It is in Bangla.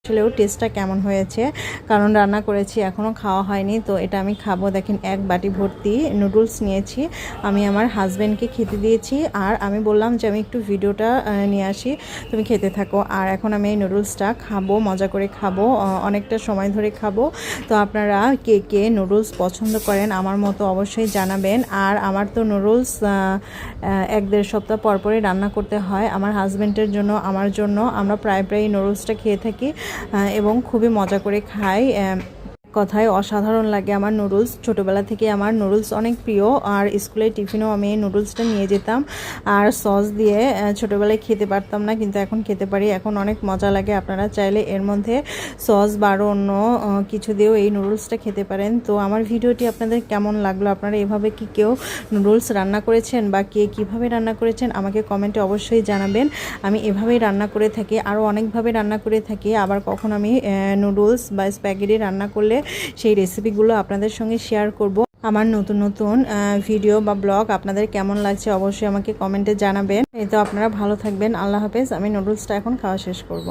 আসলেও টেস্টটা কেমন হয়েছে, কারণ রান্না করেছি এখনও খাওয়া হয়নি। তো এটা আমি খাবো। দেখেন এক বাটি ভর্তি নুডলস নিয়েছি, আমি আমার হাজব্যান্ডকে খেতে দিয়েছি। আর আমি বললাম যে আমি একটু ভিডিওটা নিয়ে আসি, তুমি খেতে থাকো। আর এখন আমি এই নুডলসটা খাবো, মজা করে খাবো, অনেকটা সময় ধরে খাবো। তো আপনারা কে কে নুডলস পছন্দ করেন আমার মতো অবশ্যই জানাবেন। আর আমার তো নুডলস 1-1.5 সপ্তাহ পরপরই রান্না করতে হয় আমার হাজব্যান্ডের জন্য, আমার জন্য। আমরা প্রায় নুডলসটা খেয়ে থাকি এবং খুবই মজা করে খাই। কথায় অসাধারণ লাগে আমার নুডলস। ছোটোবেলা থেকে আমার নুডলস অনেক প্রিয়। আর স্কুলের টিফিনেও আমি এই নুডলসটা নিয়ে যেতাম আর সস দিয়ে। ছোটোবেলায় খেতে পারতাম না, কিন্তু এখন খেতে পারি, এখন অনেক মজা লাগে। আপনারা চাইলে এর মধ্যে সস বা আরও অন্য কিছু দিয়েও এই নুডলসটা খেতে পারেন। তো আমার ভিডিওটি আপনাদের কেমন লাগলো? আপনারা এভাবে কি কেউ নুডলস রান্না করেছেন বা কে কীভাবে রান্না করেছেন আমাকে কমেন্টে অবশ্যই জানাবেন। আমি এভাবেই রান্না করে থাকি, আরও অনেকভাবে রান্না করে থাকি। আবার কখন আমি নুডলস বা স্প্যাগেটি রান্না করলে সেই রেসিপিগুলো আপনাদের সঙ্গে শেয়ার করব। আমার নতুন নতুন ভিডিও বা ব্লগ আপনাদের কেমন লাগছে অবশ্যই আমাকে কমেন্টে জানাবেন। এই তো আপনারা ভালো থাকবেন। আল্লাহ হাফেজ। আমি নুডলসটা এখন খাওয়া শেষ করব।